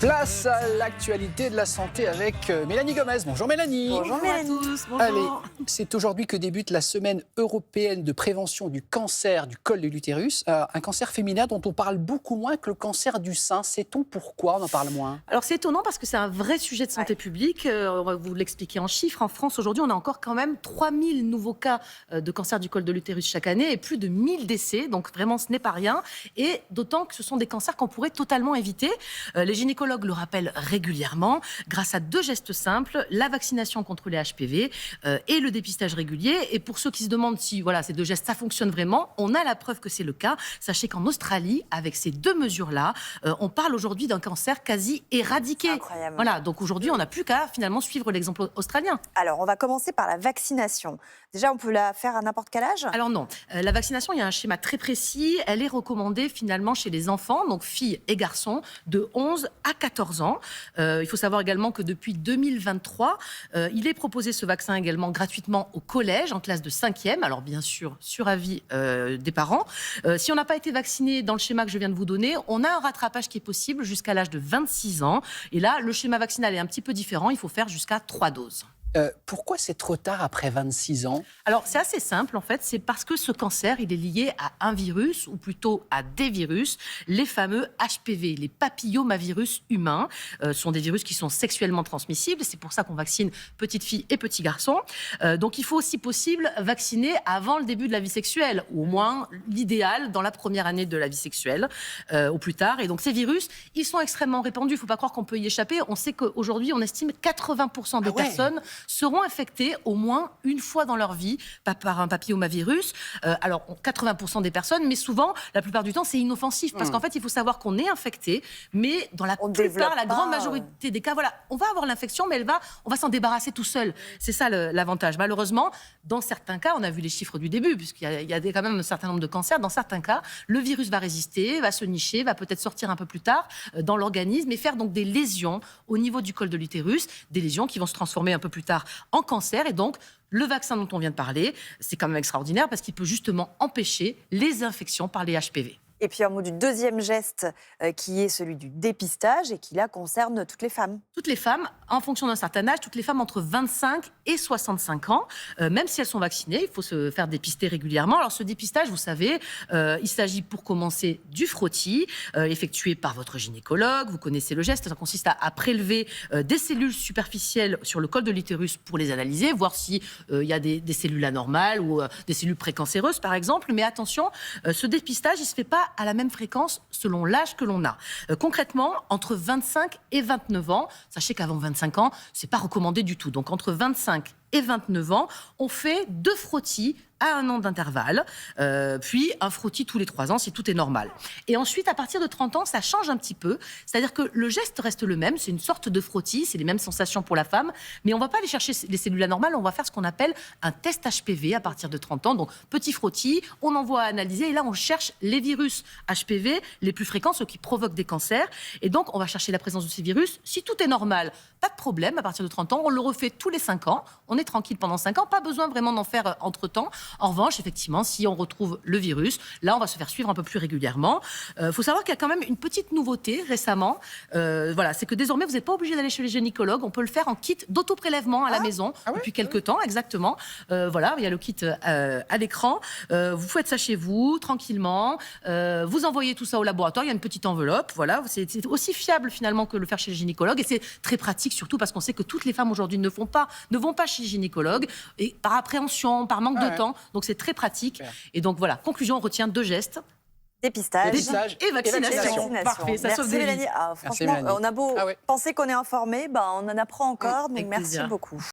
Place à l'actualité de la santé avec Mélanie Gomez. Bonjour Mélanie. Bonjour Mélanie. À tous, bonjour. Allez, c'est aujourd'hui que débute la semaine européenne de prévention du cancer du col de l'utérus. Un cancer féminin dont on parle beaucoup moins que le cancer du sein. Sait-on pourquoi on en parle moins? Alors c'est étonnant parce que c'est un vrai sujet de santé publique. On va vous l'expliquer en chiffres. En France, aujourd'hui, on a encore quand même 3000 nouveaux cas de cancer du col de l'utérus chaque année et plus de 1000 décès. Donc vraiment, ce n'est pas rien. Et d'autant que ce sont des cancers qu'on pourrait totalement éviter. Les gynécologues le rappellent régulièrement grâce à 2 gestes simples, la vaccination contre les HPV et le dépistage régulier. Et pour ceux qui se demandent si ces 2 gestes, ça fonctionne vraiment, on a la preuve que c'est le cas. Sachez qu'en Australie, avec ces 2 mesures-là, on parle aujourd'hui d'un cancer quasi éradiqué. Incroyable. Voilà, donc aujourd'hui, on n'a plus qu'à finalement suivre l'exemple australien. Alors, on va commencer par la vaccination. Déjà, on peut la faire à n'importe quel âge? Alors non, la vaccination, il y a un schéma très précis. Elle est recommandée finalement chez les enfants, donc filles et garçons, de 11 à 14 ans. Il faut savoir également que depuis 2023, il est proposé ce vaccin également gratuitement au collège, en classe de 5e. Alors bien sûr, sur avis des parents. Si on n'a pas été vacciné dans le schéma que je viens de vous donner, on a un rattrapage qui est possible jusqu'à l'âge de 26 ans. Et là, le schéma vaccinal est un petit peu différent. Il faut faire jusqu'à 3 doses. Pourquoi c'est trop tard après 26 ans? Alors, c'est assez simple, en fait. C'est parce que ce cancer, il est lié à un virus, ou plutôt à des virus, les fameux HPV, les papillomavirus humains. Ce sont des virus qui sont sexuellement transmissibles. C'est pour ça qu'on vaccine petites filles et petits garçons. Donc, il faut, si possible, vacciner avant le début de la vie sexuelle, ou au moins, l'idéal, dans la première année de la vie sexuelle, au plus tard. Et donc, ces virus, ils sont extrêmement répandus. Il ne faut pas croire qu'on peut y échapper. On sait qu'aujourd'hui, on estime 80% des personnes seront infectés au moins une fois dans leur vie par un papillomavirus. Alors, 80% des personnes, mais souvent, la plupart du temps, c'est inoffensif. Parce qu'en fait, il faut savoir qu'on est infecté, mais dans la plupart, la grande majorité des cas, on va avoir l'infection, mais on va s'en débarrasser tout seul. C'est ça l'avantage. Malheureusement, dans certains cas, on a vu les chiffres du début, puisqu'il y a quand même un certain nombre de cancers. Dans certains cas, le virus va résister, va se nicher, va peut-être sortir un peu plus tard dans l'organisme et faire donc des lésions au niveau du col de l'utérus, des lésions qui vont se transformer un peu plus tard en cancer. Et donc, le vaccin dont on vient de parler, c'est quand même extraordinaire parce qu'il peut justement empêcher les infections par les HPV. Et puis un mot du deuxième geste qui est celui du dépistage et qui là concerne toutes les femmes. Toutes les femmes, en fonction d'un certain âge, toutes les femmes entre 25 et 65 ans, même si elles sont vaccinées, il faut se faire dépister régulièrement. Alors ce dépistage, vous savez, il s'agit pour commencer du frottis, effectué par votre gynécologue. Vous connaissez le geste, ça consiste à prélever des cellules superficielles sur le col de l'utérus pour les analyser, voir s'il y a des cellules anormales ou des cellules précancéreuses par exemple. Mais attention, ce dépistage, il ne se fait pas à la même fréquence selon l'âge que l'on a. Concrètement, entre 25 et 29 ans, sachez qu'avant 25 ans, c'est pas recommandé du tout. Donc entre 25 et 29 ans, on fait 2 frottis à 1 an d'intervalle, puis un frottis tous les 3 ans si tout est normal. Et ensuite, à partir de 30 ans, ça change un petit peu. C'est-à-dire que le geste reste le même, c'est une sorte de frottis, c'est les mêmes sensations pour la femme, mais on ne va pas aller chercher les cellules anormales, on va faire ce qu'on appelle un test HPV à partir de 30 ans. Donc, petit frottis, on envoie à analyser, et là, on cherche les virus HPV les plus fréquents, ceux qui provoquent des cancers. Et donc, on va chercher la présence de ces virus. Si tout est normal, pas de problème, à partir de 30 ans, on le refait tous les 5 ans. On est tranquille pendant 5 ans, pas besoin vraiment d'en faire entre-temps. En revanche, effectivement, si on retrouve le virus, là, on va se faire suivre un peu plus régulièrement. Faut savoir qu'il y a quand même une petite nouveauté récemment. C'est que désormais, vous n'êtes pas obligé d'aller chez les gynécologues. On peut le faire en kit d'autoprélèvement à la maison depuis quelques temps, exactement. Il y a le kit à l'écran. Vous faites ça chez vous, tranquillement. Vous envoyez tout ça au laboratoire. Il y a une petite enveloppe. Voilà, c'est aussi fiable finalement que le faire chez les gynécologues. Et c'est très pratique, surtout parce qu'on sait que toutes les femmes aujourd'hui ne vont pas chez les gynécologues, et par appréhension, par manque de temps. Donc c'est très pratique. Et donc voilà, conclusion, on retient 2 gestes. Dépistage et vaccination. Parfait, ça sauve des vies. Franchement, on a beau penser qu'on est informé, on en apprend encore. Donc merci beaucoup.